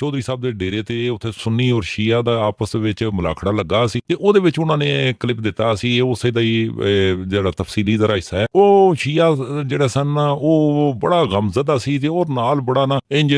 ਚੌਧਰੀ ਸਾਹਿਬ ਦੇ ਡੇਰੇ ਤੇ ਉੱਥੇ ਸੁੰਨੀ ਔਰ ਸ਼ੀਆ ਦਾ ਆਪਸ ਵਿੱਚ ਮੁਲਾਖੜਾ ਲੱਗਾ ਸੀ ਤੇ ਉਹਦੇ ਵਿੱਚ ਉਹਨਾਂ ਨੇ ਕਲਿੱਪ ਦਿੱਤਾ ਸੀ। ਇਹ ਉਸੇ ਦਾ ਹੀ ਜਿਹੜਾ ਤਫਸੀਲੀ ਜ਼ਰਾ ਹਿੱਸਾ ਹੈ। ਉਹ ਸ਼ੀਆ ਜਿਹੜਾ ਸਨ ਨਾ ਉਹ ਬੜਾ ਗਮਜ਼ਦਾ ਸੀ ਤੇ ਉਹ ਨਾਲ ਬੜਾ ਨਾ ਇੰਜ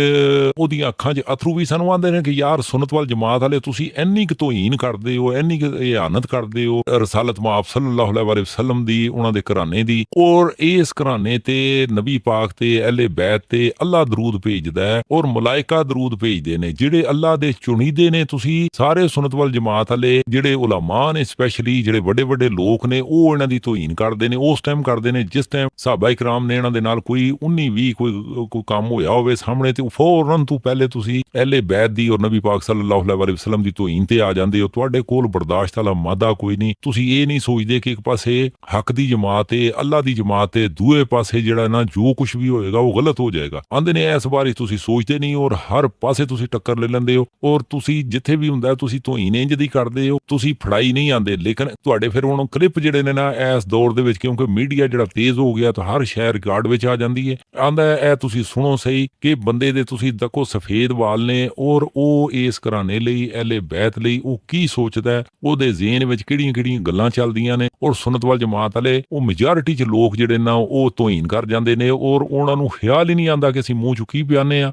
ਉਹਦੀਆਂ ਅੱਖਾਂ 'ਚ ਅਥਰੂ ਵੀ ਸਾਨੂੰ ਆਉਂਦੇ ਨੇ ਕਿ ਯਾਰ ਸੁਨਨਤ ਵਲ ਜਮਾਤ ਵਾਲੇ ਤੁਸੀਂ ਇੰਨੀ ਕੁ ਤੋਹੀਨ ਕਰਦੇ ਹੋ, ਇੰਨੀ ਕੁ ਇਹਾਨਤ ਕਰਦੇ ਹੋ ਰਸਾਲਤ ਮਾਪ ਸੱਲੱਲਾਹੁ ਅਲੈਹਿ ਵਸੱਲਮ ਦੀ, ਉਹਨਾਂ ਦੇ ਘਰਾਣੇ ਦੀ, ਔਰ ਇਸ ਘਰਾਣੇ ਤੇ ਨਬੀ ਪਾਕ ਤੇ ਅਹਿਲੇ ਬੈਤ ਤੇ ਅੱਲਾ ਦਰੂਦ ਭੇਜਦਾ ਹੈ ਔਰ ਮਲਾਇਕਾ ਦਰੂਦ ਭੇਜਦੇ ਨੇ ਜਿਹੜੇ ਅੱਲਾ ਦੇ ਚੁਣੀਦੇ ਨੇ। ਤੁਸੀਂ ਸਾਰੇ ਸੁਨਨਤ ਵਲ ਜਮਾਤ ਵਾਲੇ ਜਿਹੜੇ ਉਲਮਾ ਨੇ, ਸਪੈਸ਼ਲੀ ਜਿਹੜੇ ਵੱਡੇ ਵੱਡੇ ਲੋਕ ਨੇ, ਉਹ ਇਹਨਾਂ ਦੀ ਤੋਹੀਨ ਕਰਦੇ ਨੇ। ਉਸ ਟਾਈਮ ਕਰਦੇ ਨੇ ਜਿਸ ਟਾਈਮ ਸਾਹਬਾ ਇਕਰਾਮ ਨੇ ਇਹਨਾਂ ਦੇ ਨਾਲ ਕੋਈ 19-20 ਕੋਈ ਕੰਮ ਹੋਇਆ ਹੋਵੇ ਸਾਹਮਣੇ ਤੇ ਫੌਰਨ ਤੋਂ ਪਹਿਲੇ ਤੁਸੀਂ ਅਹਿਲੇ ਬੈਤ ਦੀ ਔਰ ਨਬੀ ਪਾਕ ਸੱਲੱਲਾਹੁ ਅਲੈਹਿ ਵਸੱਲਮ ਦੀ ਤੋਹੀਨ ਤੇ ਆ ਜਾਂਦੇ ਹੋ। ਤੁਹਾਡੇ ਕੋਲ ਬਰਦਾਸ਼ਤ ਵਾਲਾ ਮਾਦਾ ਕੋਈ ਨਹੀਂ। ਤੁਸੀਂ ਇਹ ਨਹੀਂ ਸੋਚਦੇ ਕਿ ਇੱਕ ਪਾਸੇ ਹੱਕ ਦੀ ਜਮਾਤ ਹੈ, ਅੱਲਾ ਦੀ ਜਮਾਤ ਹੈ, ਦੂਏ ਪਾਸੇ ਜਿਹੜਾ ਨਾ ਜੋ ਕੁਝ ਵੀ ਹੋਏਗਾ ਉਹ ਗਲਤ ਹੋ ਜਾਏਗਾ। ਆਂਦੇ ਨੇ ਇਸ ਬਾਰੇ ਤੁਸੀਂ ਸੋਚਦੇ ਨਹੀਂ ਔਰ ਹਰ ਪਾਸੇ ਤੁਸੀਂ ਟੱਕਰ ਲੈ ਲੈਂਦੇ ਹੋ ਔਰ ਤੁਸੀਂ ਜਿੱਥੇ ਵੀ ਹੁੰਦਾ ਤੁਸੀਂ ਤੋਹੀਨ ਇੰਜ ਦੀ ਕਰਦੇ ਹੋ, ਤੁਸੀਂ ਫੜਾਈ ਨਹੀਂ ਆਂਦੇ। ਲੇਕਿਨ ਤੁਹਾਡੇ ਫਿਰ ਹੁਣ ਕਲਿੱਪ ਜਿਹੜੇ ਨੇ ਨਾ ਇਸ ਦੌਰ ਦੇ ਵਿੱਚ, ਕਿਉਂਕਿ ਮੀਡੀਆ ਜਿਹੜਾ ਤੇਜ਼ ਹੋ ਗਿਆ ਤਾਂ ਹਰ ਸ਼ਹਿਰ ਰਿਕਾਰਡ ਵਿੱਚ ਆ ਜਾਂਦੀ ਹੈ। ਆਂਦਾ ਇਹ ਤੁਸੀਂ ਸੁਣੋ ਸਹੀ ਕਿ ਬੰਦੇ ਦੇ ਤੁਸੀਂ ਦੇਖੋ ਸਫੇਦ ਵਾਲ ਨੇ ਔਰ ਉਹ ਇਸ ਘਰਾਣੇ ਲਈ, ਅਹਿਲੇ ਬੈਤ ਲਈ ਉਹ ਕੀ ਸੋਚਦਾ ਹੈ, ਉਹਦੇ ਜ਼ੇਨ ਵਿੱਚ ਕਿਹੜੀਆਂ ਕਿਹੜੀਆਂ ਗੱਲਾਂ ਚੱਲਦੀਆਂ ਨੇ। ਔਰ ਸੁਨਨਤ ਵਲ ਜਮਾਤ ਵਾਲੇ ਉਹ ਮੈਜੋਰਿਟੀ 'ਚ ਲੋਕ ਜਿਹੜੇ ਨਾ ਉਹ ਤੋਹੀਨ ਕਰ ਜਾਂਦੇ ਨੇ ਔਰ ਉਹਨਾਂ ਨੂੰ ਖਿਆਲ ਹੀ ਨਹੀਂ ਆਉਂਦਾ ਕਿ ਅਸੀਂ ਮੂੰਹ ਚੁੱਕੀ ਪਿਆਨੇ ਆ।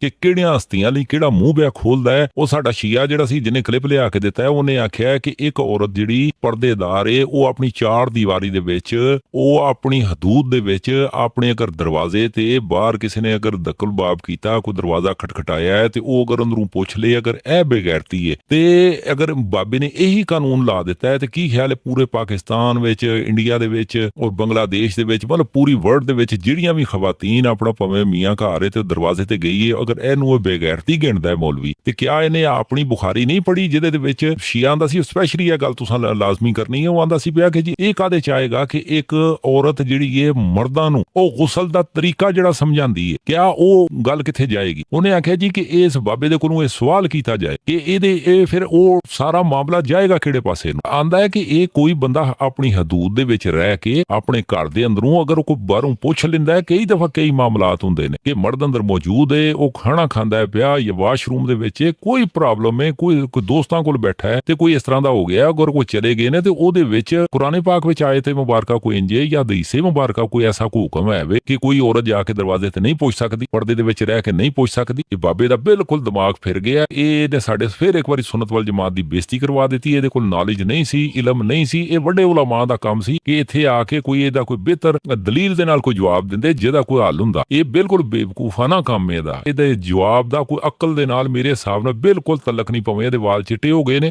ਕਿ ਕਿਹੜੀਆਂ ਹਸਤੀਆਂ ਲਈ ਕਿਹੜਾ ਮੂੰਹ ਬਿਆ ਖੋਲਦਾ ਹੈ। ਉਹ ਸਾਡਾ ਸ਼ੀਆ ਜਿਹੜਾ ਸੀ ਜਿਹਨੇ ਕਲਿੱਪ ਲਿਆ ਕੇ ਦਿੱਤਾ ਹੈ, ਉਹਨੇ ਆਖਿਆ ਕਿ ਇੱਕ ਔਰਤ ਜਿਹੜੀ ਪਰਦੇਦਾਰ ਹੈ ਉਹ ਆਪਣੀ ਚਾਰ ਦੀਵਾਰੀ ਦੇ ਵਿੱਚ, ਉਹ ਆਪਣੀ ਹਦੂਦ ਦੇ ਵਿੱਚ, ਆਪਣੇ ਅਗਰ ਦਰਵਾਜ਼ੇ ਤੇ ਬਾਹਰ ਕਿਸੇ ਨੇ ਅਗਰ ਦਖਲ ਬਾਬ ਕੀਤਾ, ਕੋਈ ਦਰਵਾਜ਼ਾ ਖਟਖਟਾਇਆ ਹੈ ਤੇ ਉਹ ਅਗਰ ਅੰਦਰੋਂ ਪੁੱਛ ਲੇ ਅਗਰ ਇਹ ਬੇਗੈਰਤੀ ਹੈ ਤੇ ਅਗਰ ਬਾਬੇ ਨੇ ਇਹੀ ਕਾਨੂੰਨ ਲਾ ਦਿੱਤਾ ਹੈ ਤੇ ਕੀ ਖਿਆਲ ਹੈ ਪੂਰੇ ਪਾਕਿਸਤਾਨ ਵਿੱਚ, ਇੰਡੀਆ ਦੇ ਵਿੱਚ ਔਰ ਬੰਗਲਾਦੇਸ਼ ਦੇ ਵਿੱਚ, ਮਤਲਬ ਪੂਰੀ ਵਰਲਡ ਦੇ ਵਿੱਚ ਜਿਹੜੀਆਂ ਵੀ ਖਵਾਤੀਨ ਆਪਣਾ ਭਾਵੇਂ ਮੀਆਂ ਘਰ ਹੈ ਤੇ ਦਰਵਾਜ਼ੇ ਤੇ ਗਈ ਹੈ, ਅਗਰ ਇਹਨੂੰ ਇਹ ਬੇਗੈਰਤੀ ਗਿਣਦਾ ਹੈ ਮੌਲਵੀ, ਤੇ ਕਿਆ ਇਹਨੇ ਆਪਣੀ ਬੁਖਾਰੀ ਨਹੀਂ ਪੜ੍ਹੀ ਜਿਹਦੇ ਦੇ ਵਿੱਚ ਸ਼ੀਆ ਦਾ ਸੀ। ਸਪੈਸ਼ਲੀ ਇਹ ਗੱਲ ਤੁਸੀਂ ਲਾਜ਼ਮੀ ਕਰਨੀ ਹੈ। ਉਹ ਆਂਦਾ ਸੀ ਪਿਆ ਕਿ ਜੀ ਇਹ ਕਾਹਦੇ ਚ ਆਏਗਾ ਕਿ ਇੱਕ ਔਰਤ ਜਿਹੜੀ ਹੈ ਮਰਦਾਂ ਨੂੰ ਉਹ ਗੁਸਲ ਦਾ ਤਰੀਕਾ ਜਿਹੜਾ ਸਮਝਾਉਂਦੀ ਹੈ, ਕਿਆ ਉਹ ਗੱਲ ਕਿੱਥੇ ਜਾਏਗੀ। ਉਹਨੇ ਆਖਿਆ ਜੀ ਕਿ ਇਸ ਬਾਬੇ ਦੇ ਕੋਲੋਂ ਇਹ ਸਵਾਲ ਕੀਤਾ ਜਾਏ ਕਿ ਇਹ ਫਿਰ ਉਹ ਸਾਰਾ ਮਾਮਲਾ ਜਾਏਗਾ ਕਿਹੜੇ ਪਾਸੇ ਨੂੰ। ਆਂਦਾ ਹੈ ਕਿ ਇਹ ਕੋਈ ਬੰਦਾ ਆਪਣੀ ਹਦੂਦ ਦੇ ਵਿੱਚ ਰਹਿ ਕੇ ਆਪਣੇ ਘਰ ਦੇ ਅੰਦਰੋਂ ਅਗਰ ਕੋਈ ਬਾਹਰੋਂ ਪੁੱਛ ਲੈਂਦਾ ਹੈ, ਕਈ ਦਫਾ ਕਈ ਮਾਮਲਾਤ ਹੁੰਦੇ ਨੇ ਕਿ ਮਰਦ ਅੰਦਰ ਮੌਜੂਦ ਹੈ, ਉਹ ਖਾਣਾ ਖਾਂਦਾ ਹੈ ਪਿਆ ਜਾਂ ਵਾਸ਼ਰੂਮ ਦੇ ਵਿੱਚ ਕੋਈ ਪ੍ਰੋਬਲਮ ਹੈ, ਕੋਈ ਦੋਸਤਾਂ ਕੋਲ ਬੈਠਾ ਹੈ ਤੇ ਕੋਈ ਇਸ ਤਰ੍ਹਾਂ ਦਾ ਹੋ ਗਿਆ, ਅਗਰ ਕੋਈ ਚਲੇ ਗਏ ਨੇ ਤੇ ਉਹਦੇ ਵਿੱਚ ਕੁਰਾਨ ਪਾਕ ਵਿੱਚ ਆਏ ਤੇ ਮੁਬਾਰਕਾ ਕੋਈ ਇੰਜੇ ਜਾਂ ਹਦੀਸੇ ਮੁਬਾਰਕਾ ਕੋਈ ਐਸਾ ਕੋਈ ਹੁਕਮ ਹੈ ਕਿ ਕੋਈ ਔਰਤ ਜਾ ਕੇ ਦਰਵਾਜ਼ੇ ਤੇ ਨਹੀਂ ਪੁੱਛ ਸਕਦੀ, ਪਰਦੇ ਦੇ ਵਿੱਚ ਰਹਿ ਕੇ ਨਹੀਂ ਪੁੱਛ ਸਕਦੀ। ਇਹ ਬਾਬੇ ਦਾ ਬਿਲਕੁਲ ਦਿਮਾਗ ਫਿਰ ਗਿਆ। ਇਹਨੇ ਸਾਡੇ ਫਿਰ ਇੱਕ ਵਾਰੀ ਸੁਨਨਤ ਵਲ ਜਮਾਤ ਦੀ ਬੇਇੱਜ਼ਤੀ ਕਰਵਾ ਦਿੱਤੀ। ਇਹਦੇ ਕੋਲ ਨੌਲੇਜ ਨਹੀਂ ਸੀ, ਇਲਮ ਨਹੀਂ ਸੀ। ਇਹ ਵੱਡੇ ਉਲਮਾ ਦਾ ਕੰਮ ਸੀ ਕਿ ਇੱਥੇ ਆ ਕੇ ਕੋਈ ਇਹਦਾ ਕੋਈ ਬਿਹਤਰ ਦਲੀਲ ਦੇ ਨਾਲ ਕੋਈ ਜਵਾਬ ਦਿੰਦੇ ਜਿਹਦਾ ਕੋਈ ਹੱਲ ਹੁੰਦਾ। ਇਹ ਬਿਲਕੁਲ ਬੇਵਕੂਫਾਨਾ ਕੰਮ ਇਹਦਾ। ਇਹਦੇ ਜਵਾਬ ਦਾ ਕੋਈ ਅਕਲ ਦੇ ਨਾਲ ਮੇਰੇ ਹਿਸਾਬ ਨਾਲ ਬਿਲਕੁਲ ਤਲਕ ਨਹੀਂ ਪਵੇ। ਇਹਦੇ ਵਾਲ ਚਿੱਟੇ ਹੋ ਗਏ ਨੇ।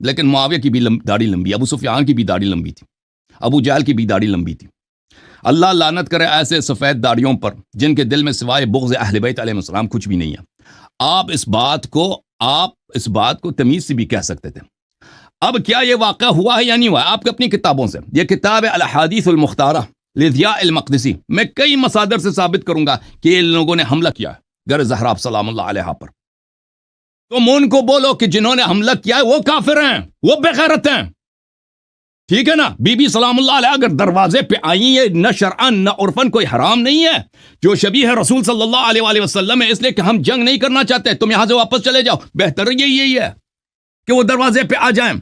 لیکن معاویہ کی بھی داڑھی لمبی, ابو سفیان کی بھی داڑھی لمبی تھی, ابو جہل کی بھی داڑھی لمبی تھی. اللہ لعنت کرے ایسے سفید داڑھیوں پر جن کے دل میں سوائے بغض اہل بیت علیہ السلام کچھ بھی نہیں ہے. آپ اس بات کو تمیز سے بھی کہہ سکتے تھے. اب کیا یہ واقعہ ہوا ہے یا نہیں ہوا ہے؟ آپ کو اپنی کتابوں سے, یہ کتاب ہے الاحادیث المختارہ لضیاء المقدسی, میں کئی مصادر سے ثابت کروں گا کہ ان لوگوں نے حملہ کیا ہے گر زہرا سلام اللہ علیہا پر. تم ان کو بولو کہ جنہوں نے حملہ کیا ہے وہ کافر ہیں, وہ بے غیرت ہیں, ٹھیک ہے نا. بی بی سلام اللہ علیہ اگر دروازے پہ آئی ہے, نہ شرعن نہ عرفن کوئی حرام نہیں ہے. جو شبیہ ہے رسول صلی اللہ علیہ وآلہ وسلم ہے, اس لیے کہ ہم جنگ نہیں کرنا چاہتے, تم یہاں سے واپس چلے جاؤ. بہتر یہی ہے کہ وہ دروازے پہ آ جائیں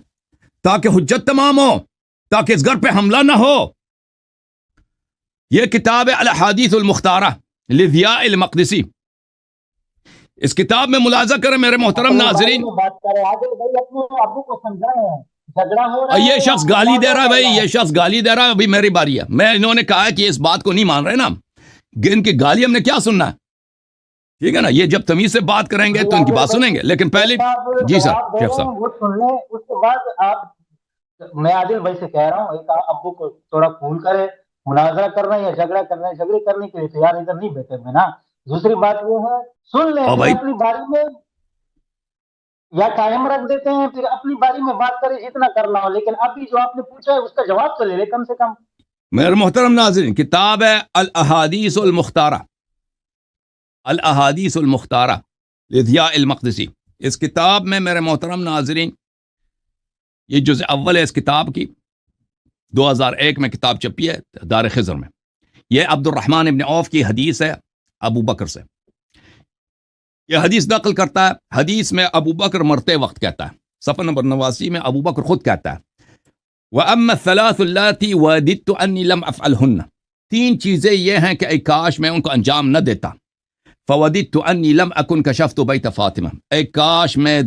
تاکہ حجت تمام ہو, تاکہ اس گھر پہ حملہ نہ ہو. یہ کتاب ہے الاحادیث المختارہ لضیاء المقدسی. اس کتاب میں ملاحظہ کریں میرے محترم ناظرین, یہ شخص گالی دے رہا ہے بھائی, یہ شخص گالی دے رہا ہے. ابھی میری باری ہے, میں انہوں نے کہا ہے کہ اس بات کو نہیں مان رہے نا, ان کی گالی ہم نے کیا سننا ہے, ٹھیک ہے نا. یہ جب تمیز سے بات کریں گے تو ان کی بات سنیں گے, لیکن پہلے جی سر شیخ صاحب وہ سن لیں. اس کے بعد آپ, میں عادل بھائی سے کہہ رہا ہوں, ایک ابو کو تھوڑا کول کرے, مناظرہ کرنا یا جھگڑا کرنا ہے, جھگڑے کرنے کے لیے تیار ادھر نہیں بیٹھے میں نا. دوسری بات یہ ہے, سن لیں اپنی باری میں, یا قائم رکھ دیتے ہیں پھر اپنی باری میں بات کریں جتنا کرنا ہو. لیکن ابھی جو آپ نے پوچھا ہے اس کا جواب تو لے لے کم سے کم. میرے محترم ناظرین, کتاب ہے الاحادیث المختارہ, الاحادیث المختارہ لضیاء المقدسی. اس کتاب میں میرے محترم ناظرین, یہ جزء اول ہے اس کتاب کی, 2001 میں کتاب چھپی ہے دار خضر میں. یہ عبد الرحمن ابن عوف کی حدیث ہے ابو بکر سے. یہ حدیث نقل کرتا ہے. حدیث میں ابو بکر مرتے وقت کہتا ہے, صفحہ نمبر 89 میں ابو بکر خود کہتا ہے, وَأَمَّا الثَّلَاثُ اللَّاتِي وَدِدتُّ أَنِّي لَمْ أَفْعَلْهُنَّ, 3 چیزیں یہ ہیں کہ اے کاش میں ان کو انجام نہ دیتا. فَوَدِدتُّ أَنِّي لَمْ أَكُنْ كَشَفْتُ بَيْتَ فاطمہ, اے کاش میں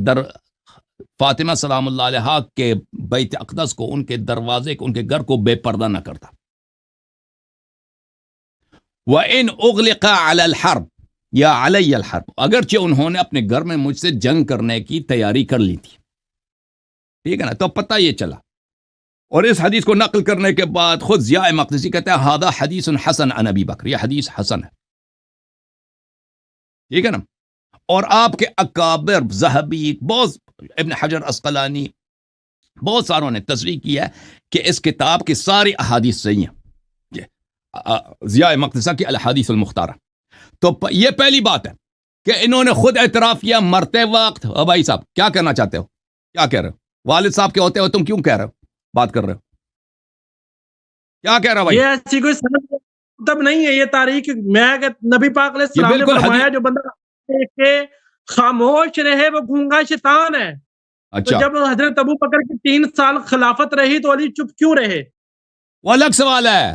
فاطمہ سلام اللہ علیہا کے بیت اقدس کو, ان کے دروازے کو, ان کے گھر کو بے پردہ نہ کرتا. وَإِنْ أُغْلِقَ عَلَى الْحَرْبِ یا عَلَيَّ الْحَرْبِ, اگرچہ انہوں نے اپنے گھر میں مجھ سے جنگ کرنے کی تیاری کر لی تھی, ٹھیک ہے نا. تو پتہ یہ چلا, اور اس حدیث کو نقل کرنے کے بعد خود ضیاء مقدسی کہتا ہے ہذا حدیث حسن عن ابی بکر, یہ حدیث حسن ہے, ٹھیک ہے نا. اور آپ کے اکابر ذہبی, بہت ابن حجر عسقلانی, بہت ساروں نے تصریح کی ہے کہ اس کتاب کی ساری احادیث صحیح ہیں, ضیاء مقدسہ کی الاحادیث المختارہ. تو یہ پہلی بات ہے کہ انہوں نے خود اعتراف کیا مرتے وقت. بھائی صاحب کیا کہنا چاہتے ہو, کیا کہہ رہے ہو, والد صاحب کے ہوتے ہو تم کیوں کہہ رہے ہو, بات کر رہے ہو, کیا کہہ رہا بھائی؟ یہ ایسی کوئی سند تب نہیں ہے, یہ تاریخ میں کہ نبی پاک علیہ السلام نے فرمایا جو بندہ کہ خاموش رہے وہ گونگا شیطان ہے. تو جب حضرت ابو بکر کی 3 سال خلافت رہی تو علی چپ کیوں رہے؟ وہ الگ سوال ہے,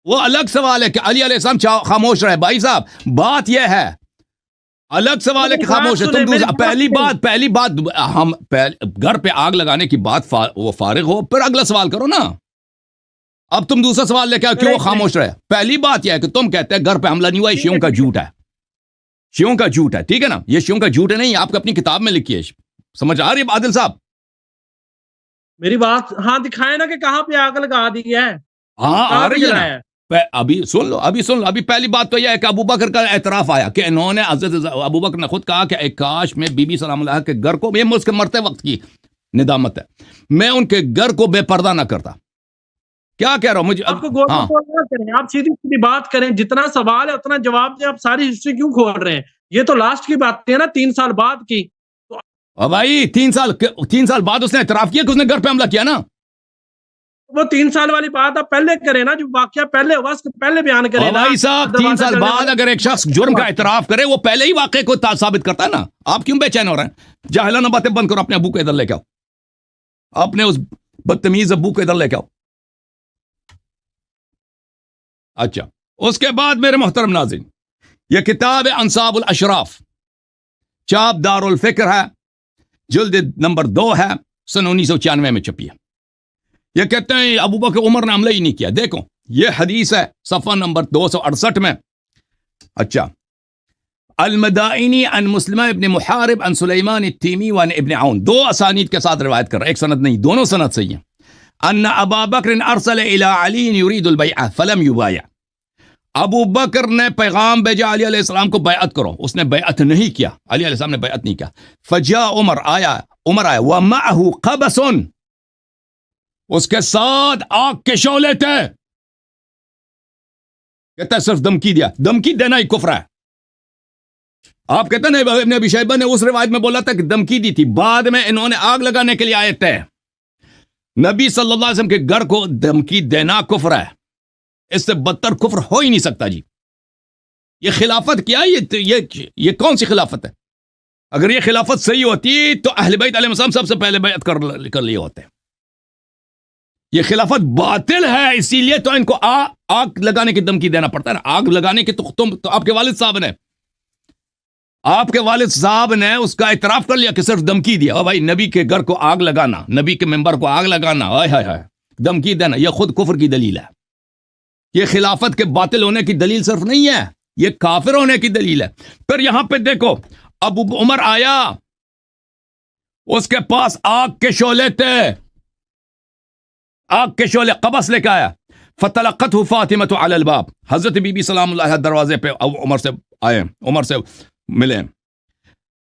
وہ الگ سوال ہے کہ علی علیہ السلام خاموش رہے. بھائی صاحب بات یہ ہے, الگ سوال ہے کہ خاموش ہے. تم پہلی بات ہم گھر پہ آگ لگانے کی بات وہ فارغ ہو, پھر اگلا سوال کرو نا. اب تم دوسرا سوال لے کے کیوں وہ خاموش رہے. پہلی بات یہ ہے کہ تم کہتے ہیں گھر پہ حملہ نہیں ہوا, یہ شیعوں کا جھوٹ ہے, شیعوں کا جھوٹ ہے, ٹھیک ہے نا. یہ شیعوں کا جھوٹ ہے, نہیں, آپ کو اپنی کتاب میں لکھی ہے. سمجھ آ رہی ہے عادل صاحب میری بات؟ ہاں دکھائے نا کہ کہاں پہ آگ لگا دی ہے. ہاں آ رہی ہے. ابھی سن لو. ابھی پہلی بات تو یہ ہے کہ ابو بکر کا اعتراف آیا کہ انہوں نے, حضرت ابو بکر نے خود کہا کہ اے کاش میں بی بی سلام اللہ کے گھر کو, یہ اس کے مرتے وقت کی ندامت ہے, میں ان کے گھر کو بے پردہ نہ کرتا. کیا کہہ رہا ہوں مجھے, آپ کو غور نہ کریں, آپ سیدھی بات کریں, جتنا سوال ہے اتنا جواب دیں. آپ ساری ہسٹری کیوں کھول رہے ہیں؟ یہ تو لاسٹ کی بات ہے نا, 3 سال بعد کی. بھائی 3 سال بعد اس نے اعتراف کیا کہ اس نے گھر پہ حملہ کیا نا. وہ 3 سال والی بات آپ پہلے کریں نا, جو واقعہ پہلے ہوا اس کو پہلے بیان کریں. بھائی صاحب 3 سال بعد اگر ایک شخص جرم کا اعتراف کرے, وہ پہلے ہی واقعے کو ثابت کرتا ہے نا. آپ کیوں بے چین ہو رہے ہیں؟ جاہلانہ باتیں بند کرو, اپنے ابو کو ادھر لے کے آؤ, اپنے اس بدتمیز ابو کو ادھر لے کے آؤ. اچھا, اس کے بعد میرے محترم ناظرین, یہ کتاب ہے انصاب الاشراف, چاپ دار الفکر ہے, جلد نمبر 2 ہے, سن 1996 میں چھپی ہے. یہ کہتے ہیں ابو بکر عمر نے حملہ ہی نہیں کیا. دیکھو یہ حدیث ہے صفحہ نمبر 268 میں. اچھا, المدائنی عن مسلمہ ابن محارب عن سلیمان التیمی وعن ابن عون، 2 اسانید کے ساتھ روایت کر رہا ہے، ایک سند نہیں، دونوں سند صحیح ہیں. ان ابا بکر ارسل الى علی یرید البیعہ فلم یبایع، ابو بکر نے پیغام بھیجا علی علیہ السلام کو بیعت کرو، اس نے بیعت نہیں کیا، علی علیہ السلام نے بیعت نہیں کیا. فجاء عمر آیا ومعه قبس، اس کے ساتھ آگ کے شعلے تھے. کہتا ہے صرف دھمکی دیا، دھمکی دینا ہی کفر ہے. آپ کہتے ہیں ابن ابی شیبہ نے اس روایت میں بولا تھا کہ دھمکی دی تھی، بعد میں انہوں نے آگ لگانے کے لیے آئے تھے. نبی صلی اللہ علیہ وسلم کے گھر کو دھمکی دینا کفر ہے، اس سے بدتر کفر ہو ہی نہیں سکتا. جی یہ خلافت کیا ہے؟ یہ کون سی خلافت ہے؟ اگر یہ خلافت صحیح ہوتی تو اہل بیت علیہ السلام سب سے پہلے بیعت کر لیے ہوتے. یہ خلافت باطل ہے، اسی لیے تو ان کو آگ لگانے کی دھمکی دینا پڑتا ہے نا. آگ لگانے کی تو آپ کے والد صاحب نے اس کا اعتراف کر لیا کہ صرف دھمکی دیا. بھائی نبی کے گھر کو آگ لگانا، نبی کے ممبر کو آگ لگانا، دھمکی دینا، یہ خود کفر کی دلیل ہے. یہ خلافت کے باطل ہونے کی دلیل صرف نہیں ہے، یہ کافر ہونے کی دلیل ہے. پھر یہاں پہ دیکھو، ابو عمر آیا، اس کے پاس آگ کے شعلے تھے، آگ کے شعلے قبس لے کے آیا. فتلقته فاطمہ علی الباب، حضرت بی بی سلام اللہ علیہ دروازے پہ عمر سے آئے، عمر سے ملے.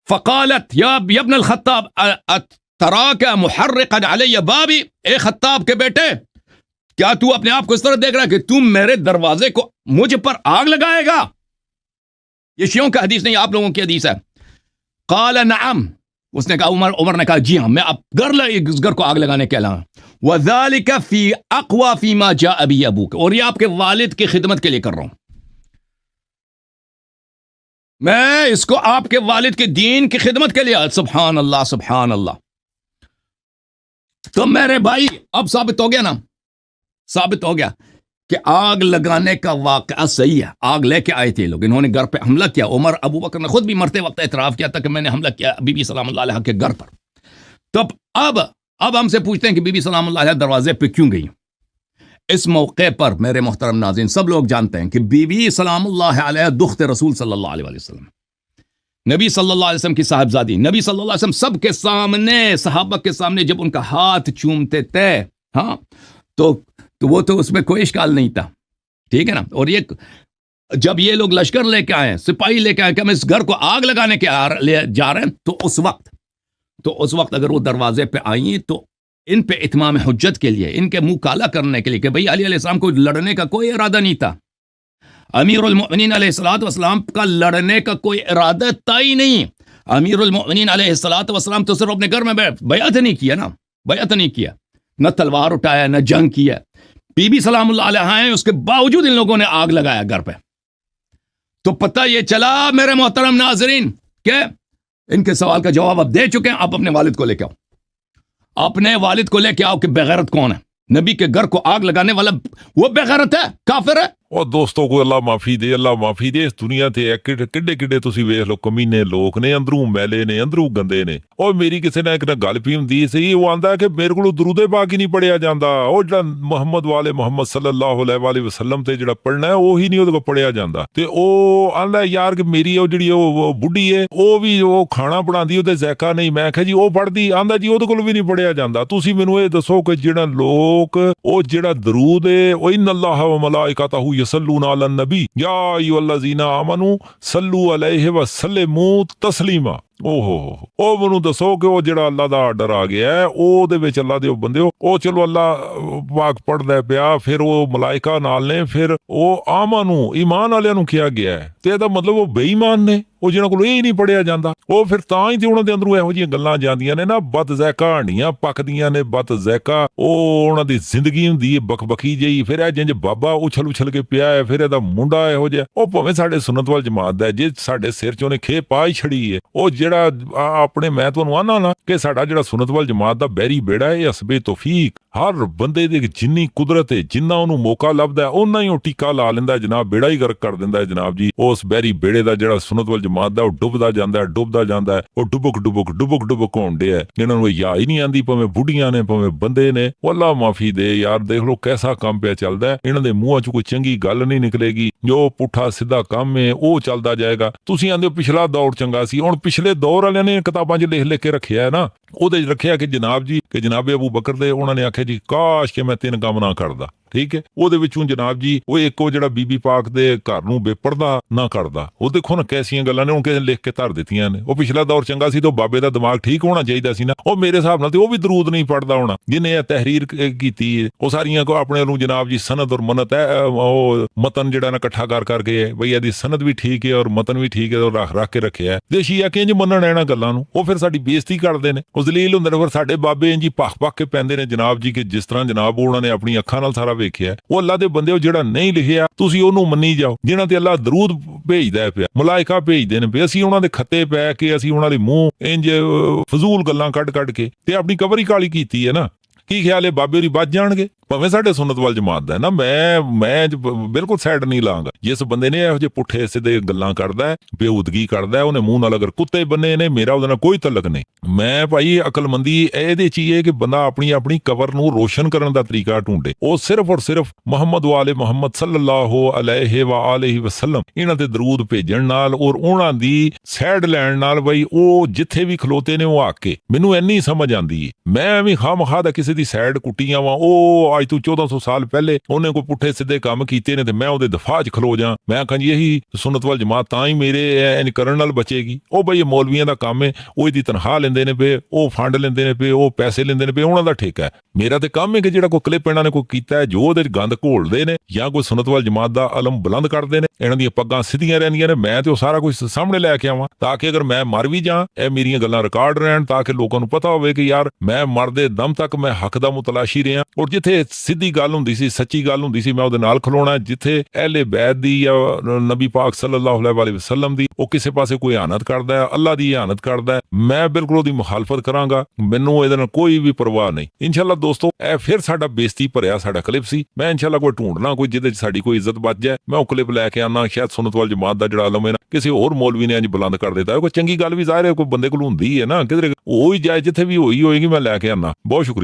فقالت یا ابن الخطاب تراک محرقا علی بابی، اے خطاب کے بیٹے، کیا تو اپنے آپ کو اس طرح دیکھ رہا ہے کہ تم میرے دروازے کو مجھ پر آگ لگائے گا؟ یہ شیعوں کا حدیث نہیں، آپ لوگوں کی حدیث ہے. قال نعم، اس نے کہا، عمر نے کہا جی ہاں، میں اب اس گھر کو آگ لگانے کے علاوہ. وَذَلِكَ فِي أَقْوَى فِي مَا جَاءَ بِهِ أَبُوكَ، اور یہ آپ کے والد کی خدمت کے لیے کر رہا ہوں، میں اس کو آپ کے والد کے دین کی خدمت کے لیے. سبحان اللہ سبحان اللہ. تو میرے بھائی اب ثابت ہو گیا نا، ثابت ہو گیا کہ آگ لگانے کا واقعہ صحیح ہے. آگ لے کے آئے تھے لوگ، انہوں نے گھر پہ حملہ کیا. عمر ابو بکر نے خود بھی مرتے وقت اعتراف کیا تھا کہ میں نے حملہ کیا بی بی سلام اللہ علیہ کے گھر پر. تو اب ہم سے پوچھتے ہیں کہ بی بی سلام اللہ علیہ دروازے پہ کیوں گئی؟ اس موقع پر میرے محترم ناظرین، سب لوگ جانتے ہیں کہ بی بی سلام اللہ علیہ دخت رسول صلی اللہ علیہ وسلم، نبی صلی اللہ علیہ وسلم کی صاحبزادی. نبی صلی اللہ علیہ وسلم سب کے سامنے، صحابہ کے سامنے جب ان کا ہاتھ چومتے تھے، ہاں تو وہ تو اس میں کوئی اشکال نہیں تھا، ٹھیک ہے نا. اور یہ جب یہ لوگ لشکر لے کے آئے، سپاہی لے کے آئے کہ ہم اس گھر کو آگ لگانے کے لے جا رہے ہیں، تو اس وقت اگر وہ دروازے پہ آئیں تو ان پہ اتمام حجت کے لیے، ان کے منہ کالا کرنے کے لیے کہ بھئی علی علیہ السلام کو لڑنے کا کوئی ارادہ نہیں تھا، امیر المؤمنین علیہ الصلوۃ والسلام کا لڑنے کا کوئی ارادہ تھا ہی نہیں. امیر المؤمنین علیہ الصلوۃ والسلام تو صرف اپنے گھر میں بیعت نہیں کیا نا، بیعت نہیں کیا، نہ تلوار اٹھایا، نہ جنگ کیا. بی بی سلام اللہ علیہ ہیں، اس کے باوجود ان لوگوں نے آگ لگایا گھر پہ. تو پتہ یہ چلا میرے محترم ناظرین کہ ان کے سوال کا جواب اب دے چکے ہیں. آپ اپنے والد کو لے کے آؤ، اپنے والد کو لے کے آؤ کہ بغیرت کون ہے. نبی کے گھر کو آگ لگانے والا وہ بغیرت ہے، کافر ہے. اور دوستوں کو اللہ معافی دے، اللہ معافی دے. اس دنیا تے کڈے تسی ویکھ لو کمینے لوگ نے، اندروں میلے نے، اندروں گندے نے. اور میری کسی نے ایک گل پی ہوندی سی، وہ آندا ہے کہ میرے کو درود پاک ہی نہیں پڑھیا جاندا. وہ جڑا محمد والے محمد صلی اللہ علیہ وسلم تے جڑا پڑھنا ہے وہی نہیں وہ پڑھیا جاندا. تے او آندا یار کہ میری وہ جڑی وہ بڈھی ہے وہ بھی وہ کھانا بناندی او تے ذائقہ نہیں. میں کہا جی وہ پڑھدی، آندا جی اودے کول بھی نہیں پڑھیا جاندا. تسی مینوں یہ دسو کہ جڑا لوگ او جڑا درود ہے، او ان اللہ و ملائکتہ یصلون علی النبی یا ایھا الذین آمنوا صلوا علیہ وسلموا تسلیما. او منو دسو کہ وہ جڑا اللہ دا آرڈر آ گیا ہے او دے وچ اللہ دے بندیو، او چلو اللہ پاک پڑھدا پیا، پھر وہ ملائکہ نال نے، پھر او آمنو ایمان والےاں نو کیا گیا ہے. تے دا مطلب وہ بے ایمان نے، وہ جنہاں کول یہ نہیں پڑھیا جاندا. وہ پھر تاں ہی تے انہاں دے اندروں ایہو جیاں گلاں جاندیاں نے نا، بد ذائقہ ہنڈیاں پکدیاں نے، بد ذائقہ او انہاں دی زندگی ہوندی ہے بکبکی جئی. پھر اے جنج بابا اچھل کے پیا ہے، پھر دا منڈا ایہو جہا، او بھویں ساڈے سنت وال جماعت دا ہے، جے ساڈے سر چ اونے کھے پا ہی چھڑی ہے، او جڑا ਜਿਹੜਾ ਆਪਣੇ ਮੈਂ ਤੁਹਾਨੂੰ ਆਨਾ ਨਾ ਕਿ ਸਾਡਾ ਜਿਹੜਾ ਸੁਨਨਤ ਵਲ ਜਮਾਤ ਦਾ ਬਹਿਰੀ ਬੇੜਾ ਹੈ, ਇਹ ਹਸਬੇ ਤੌਫੀਕ ਹਰ ਬੰਦੇ ਦੇ ਜਿੰਨੀ ਕੁਦਰਤ ਹੈ, ਜਿੰਨਾ ਉਹਨੂੰ ਮੌਕਾ ਲੱਭਦਾ ਉਹਨਾਂ ਹੀ ਉਹ ਟੀਕਾ ਲਾ ਲੈਂਦਾ ਜਨਾਬ, ਬੇੜਾ ਹੀ ਗਰਕ ਕਰ ਦਿੰਦਾ ਹੈ ਜਨਾਬ ਜੀ। ਉਸ ਬਹਿਰੀ ਬੇੜੇ ਦਾ ਜਿਹੜਾ ਸੁਨਨਤ ਵਲ ਜਮਾਤ ਦਾ ਉਹ ਡੁੱਬਦਾ ਜਾਂਦਾ ਹੈ, ਉਹ ਡੁਬਕ ਹੋਣ ਡਿਆ ਹੈ। ਇਹਨਾਂ ਨੂੰ ਯਾ ਹੀ ਨਹੀਂ ਆਂਦੀ, ਭਾਵੇਂ ਬੁੱਢੀਆਂ ਨੇ ਭਾਵੇਂ ਬੰਦੇ ਨੇ। ਅੱਲਾ ਮਾਫੀ ਦੇ ਯਾਰ, ਦੇਖ ਲੋ ਕੈਸਾ ਕੰਮ ਪਿਆ ਚੱਲਦਾ ਹੈ। ਇਹਨਾਂ ਦੇ ਮੂੰਹਾਂ 'ਚ ਕੋਈ ਚੰਗੀ ਗੱਲ ਨਹੀਂ ਨਿਕਲੇਗੀ, ਜੋ ਪੁੱਠਾ ਸਿੱਧਾ ਕੰਮ ਹੈ ਉਹ ਚੱਲਦਾ ਜਾਏਗਾ। ਤੁਸੀਂ ਆਂਦੇ ਹੋ ਪਿਛਲਾ ਦੌਰ ਚੰਗਾ ਸੀ, ਹੁਣ ਪਿਛਲੇ ਦੌਰ ਵਾਲਿਆਂ ਨੇ ਕਿਤਾਬਾਂ 'ਚ ਲਿਖ ਕੇ ਰੱਖਿਆ ਹੈ ਨਾ, ਉਹਦੇ 'ਚ ਰੱਖਿਆ ਕਿ ਜਨਾਬ ਜੀ ਕਿ ਜਨਾਬ ਅਬੂ ਬਕਰ ਦੇ ਉਹਨਾਂ ਨੇ ਆਖਿਆ ਜੀ ਕਾਸ਼ ਕਿ ਮੈਂ 3 ਕੰਮ ਨਾ ਕਰਦਾ, ਠੀਕ ਹੈ। ਉਹਦੇ ਵਿੱਚੋਂ ਜਨਾਬ ਜੀ ਉਹ ਇੱਕ ਉਹ ਜਿਹੜਾ ਬੀਬੀ ਪਾਕ ਦੇ ਘਰ ਨੂੰ ਬੇਪਰਦਾ ਨਾ ਕਰਦਾ। ਉਹ ਦੇਖੋ ਨਾ ਕੈਸੀਆਂ ਗੱਲਾਂ ਨੇ, ਹੁਣ ਕਿਸੇ ਲਿਖ ਕੇ ਧਰ ਦਿੱਤੀਆਂ ਨੇ। ਉਹ ਪਿਛਲਾ ਦੌਰ ਚੰਗਾ ਸੀ ਤਾਂ ਬਾਬੇ ਦਾ ਦਿਮਾਗ ਠੀਕ ਹੋਣਾ ਚਾਹੀਦਾ ਸੀ ਨਾ। ਉਹ ਮੇਰੇ ਹਿਸਾਬ ਨਾਲ ਤੇ ਉਹ ਵੀ ਦਰੂਦ ਨਹੀਂ ਪੜਦਾ ਹੋਣਾ ਜਿਹਨੇ ਇਹ ਤਹਿਰੀਰ ਕੀਤੀ ਹੈ। ਉਹ ਸਾਰੀਆਂ ਕੋ ਆਪਣੇ ਨੂੰ ਜਨਾਬ ਜੀ ਸਨਦ ਔਰ ਮਨਤ ਹੈ, ਉਹ ਮਤਨ ਜਿਹੜਾ ਨਾ ਇਕੱਠਾ ਕਰ ਗਏ ਬਈ ਇਹਦੀ ਸਨਦ ਵੀ ਠੀਕ ਹੈ ਔਰ ਮਤਨ ਵੀ ਠੀਕ ਹੈ, ਉਹ ਰੱਖ ਕੇ ਰੱਖਿਆ। ਤੇ ਸ਼ੀਆ ਕਿੰਜ ਮੰਨਣ ਇਹਨਾਂ ਗੱਲਾਂ ਨੂੰ, ਉਹ ਫਿਰ ਸਾਡੀ ਬੇਇੱਜ਼ਤੀ ਕਰਦੇ ਨੇ, ਉਹ ਜ਼ਲੀਲ ਹੁੰਦੇ ਨੇ। ਫਿਰ ਸਾਡੇ ਬਾਬੇ ਇੰਜ ਭਖ ਕੇ ਪੈਂਦੇ ਨੇ ਜਨਾਬ ਜੀ ਕਿ ਜਿਸ ਤਰ੍ਹਾਂ ਜਨਾਬ ਉਹਨਾਂ ਨੇ ਆਪਣੀ ਅੱਖਾਂ ਨਾਲ ਸਾਰਾ ਵੇਖਿਆ। ਉਹ ਅੱਲਾ ਦੇ ਬੰਦੇ, ਉਹ ਜਿਹੜਾ ਨਹੀਂ ਲਿਖਿਆ ਤੁਸੀਂ ਉਹਨੂੰ ਮੰਨੀ ਜਾਓ, ਜਿਨ੍ਹਾਂ ਤੇ ਅੱਲਾ ਦਰੂਦ ਭੇਜਦਾ ਪਿਆ, ਮਲਾਇਕਾ ਭੇਜਦੇ ਨੇ ਪਏ। ਅਸੀਂ ਉਹਨਾਂ ਦੇ ਖੱਤੇ ਪੈ ਕੇ ਅਸੀਂ ਉਹਨਾਂ ਦੇ ਮੂੰਹ ਇੰਜ ਫਜ਼ੂਲ ਗੱਲਾਂ ਕੱਢ ਕੇ ਤੇ ਆਪਣੀ ਕਬਰ ਹੀ ਕਾਲੀ ਕੀਤੀ ਹੈ ਨਾ। ਕੀ ਖਿਆਲ ਹੈ ਬਾਬੇ ਹੋਰੀ ਬਚ ਜਾਣਗੇ? ਭਾਵੇਂ ਸਾਡੇ ਸੁਨਨਤ ਵਲ ਜਮਾਤ ਦਾ ਹੈ ਨਾ, ਮੈਂ ਬਿਲਕੁਲ ਸਾਈਡ ਨਹੀਂ ਲਾਂਗਾ। ਜਿਸ ਬੰਦੇ ਨੇ ਇਹੋ ਜਿਹੇ ਪੁੱਠੇ ਸਿੱਧੇ ਗੱਲਾਂ ਕਰਦਾ ਹੈ, ਬੇਉਦਗੀ ਕਰਦਾ ਹੈ, ਉਹਨੇ ਮੂੰਹ ਨਾਲ ਅਗਰ ਕੁੱਤੇ ਬੰਨੇ ਨੇ, ਮੇਰਾ ਉਹਦੇ ਨਾਲ ਕੋਈ ਤਲਕ ਨਹੀਂ। ਮੈਂ ਭਾਈ ਅਕਲਮੰਦੀ ਇਹਦੇ 'ਚ ਹੀ ਹੈ ਕਿ ਬੰਦਾ ਆਪਣੀ ਕਬਰ ਨੂੰ ਰੋਸ਼ਨ ਕਰਨ ਦਾ ਤਰੀਕਾ ਢੂੰਢੇ। ਉਹ ਸਿਰਫ ਔਰ ਸਿਰਫ ਮੁਹੰਮਦ ਵਾਲੇ ਮੁਹੰਮਦ ਸੱਲੱਲਾਹੁ ਅਲੈਹਿ ਵਸੱਲਮ ਇਹਨਾਂ ਤੇ ਦਰੂਦ ਭੇਜਣ ਨਾਲ ਔਰ ਉਹਨਾਂ ਦੀ ਸਾਈਡ ਲੈਣ ਨਾਲ ਬਈ ਉਹ ਜਿੱਥੇ ਵੀ ਖਲੋਤੇ ਨੇ ਉਹ ਆ ਕੇ ਮੈਨੂੰ ਇੰਨੀ ਸਮਝ ਆਂਦੀ ਹੈ। ਮੈਂ ਵੀ ਖਾਮਖਾ ਦਾ ਕਿਸੇ ਦੀ ਸਾਈਡ ਕੁੱਟੀਆਂ ਵਾ, ਉਹ ਅੱਜ ਤੋਂ 1400 ਸਾਲ ਪਹਿਲੇ ਉਹਨੇ ਕੋਈ ਪੁੱਠੇ ਸਿੱਧੇ ਕੰਮ ਕੀਤੇ ਨੇ ਤੇ ਮੈਂ ਉਹਦੇ ਦਫਾਅ 'ਚ ਖਲੋ ਜਾ। ਮੈਂ ਆਖਾਂ ਜੀ ਇਹੀ ਸੁਨਨਤ ਵਲ ਜਮਾਤ ਤਾਂ ਹੀ ਮੇਰੇ ਇੰਜ ਕਰਨ ਨਾਲ ਬਚੇਗੀ। ਉਹ ਬਈ ਮੌਲਵੀਆਂ ਦਾ ਕੰਮ ਹੈ, ਉਹ ਇਹਦੀ ਤਨਖਾਹ ਲੈਂਦੇ ਨੇ ਪਏ, ਉਹ ਫੰਡ ਲੈਂਦੇ ਨੇ ਪਏ, ਉਹ ਪੈਸੇ ਲੈਂਦੇ ਨੇ ਪਏ, ਉਹਨਾਂ ਦਾ ਠੇਕਾ ਹੈ। ਮੇਰਾ ਤੇ ਕੰਮ ਹੈ ਕਿ ਜਿਹੜਾ ਕੋਈ ਕਲਿੱਪ ਇਹਨਾਂ ਨੇ ਕੋਈ ਕੀਤਾ ਹੈ, ਜੋ ਉਹਦੇ 'ਚ ਗੰਦ ਘੋਲਦੇ ਨੇ ਜਾਂ ਕੋਈ ਸੁਨਨਤ ਵਲ ਜਮਾਤ ਦਾ ਅਲਮ ਬੁਲੰਦ ਕਰਦੇ ਨੇ, ਇਹਨਾਂ ਦੀਆਂ ਪੱਗਾਂ ਸਿੱਧੀਆਂ ਰਹਿੰਦੀਆਂ ਨੇ, ਮੈਂ ਤੇ ਉਹ ਸਾਰਾ ਕੁਝ ਸਾਹਮਣੇ ਲੈ ਕੇ ਆਵਾਂ ਤਾਂ ਕਿ ਅਗਰ ਮੈਂ ਮਰ ਵੀ ਜਾ ਇਹ ਮੇਰੀਆਂ ਗੱਲਾਂ ਰਿਕਾਰਡ ਰਹਿਣ, ਤਾਂ ਕਿ ਲੋਕਾਂ ਨੂੰ ਪਤਾ ਹੋਵੇ ਕਿ ਯਾਰ ਮੈਂ ਮਰਦੇ ਦਮ ਤੱਕ ਮੈਂ ਹੱਕ ਦਾ ਮੁਤਲਾਸ਼ੀ ਰਿਹਾ। ਔਰ ਜਿੱਥੇ ਸਿੱਧੀ ਗੱਲ ਹੁੰਦੀ ਸੀ, ਸੱਚੀ ਗੱਲ ਹੁੰਦੀ ਸੀ, ਮੈਂ ਉਹਦੇ ਨਾਲ ਖਲੋਣਾ। ਜਿੱਥੇ ਅਹਿਲੇ ਬੈਤ ਦੀ ਜਾਂ ਨਬੀ ਪਾਕ ਸੱਲੱਲਾਹੁ ਅਲੈਹਿ ਵਸੱਲਮ ਦੀ ਉਹ ਕਿਸੇ ਪਾਸੇ ਕੋਈ ਇਹਾਨਤ ਕਰਦਾ ਹੈ, ਅੱਲਾ ਦੀ ਇਹਾਨਤ ਕਰਦਾ ਹੈ, ਮੈਂ ਬਿਲਕੁਲ ਉਹਦੀ ਮੁਖਾਲਫਤ ਕਰਾਂਗਾ। ਮੈਨੂੰ ਇਹਦੇ ਨਾਲ ਕੋਈ ਵੀ ਪਰਵਾਹ ਨਹੀਂ। ਇਨਸ਼ਾਅੱਲਾ ਦੋਸਤੋ, ਇਹ ਫਿਰ ਸਾਡਾ ਬੇਇੱਜ਼ਤੀ ਭਰਿਆ ਸਾਡਾ ਕਲਿੱਪ ਸੀ। ਮੈਂ ਇਨਸ਼ਾਅੱਲਾ ਕੋਈ ਢੂੰਡਣਾ ਕੋਈ ਜਿਹਦੇ 'ਚ ਸਾਡੀ ਕੋਈ ਇੱਜ਼ਤ ਬਚ ਜਾਏ, ਮੈਂ ਉਹ ਕਲਿੱਪ ਲੈ ਕੇ ਆਉਣਾ। ਸ਼ਾਇਦ ਸੁਨਨਤ ਵਲ ਜਮਾਤ ਦਾ ਜਿਹੜਾ ਆਲਮ ਹੈ ਨਾ ਕਿਸੇ ਹੋਰ ਮੌਲਵੀ ਨੇ ਇੰਜ ਬੁਲੰਦ ਕਰ ਦਿੱਤਾ। ਕੋਈ ਚੰਗੀ ਗੱਲ ਵੀ ਜ਼ਾਹਿਰ ਹੈ ਕੋਈ ਬੰਦੇ ਕੋਲ ਹੁੰਦੀ ਹੈ ਨਾ, ਕਿਧਰੇ ਉਹ ਹੀ ਜਾਏ ਜਿੱਥੇ ਵੀ ਹੋਈ ਹੋਏਗੀ, ਮੈਂ ਲੈ ਕੇ ਆਉਣਾ। ਬਹੁਤ ਸ਼ੁਕਰੀਆ।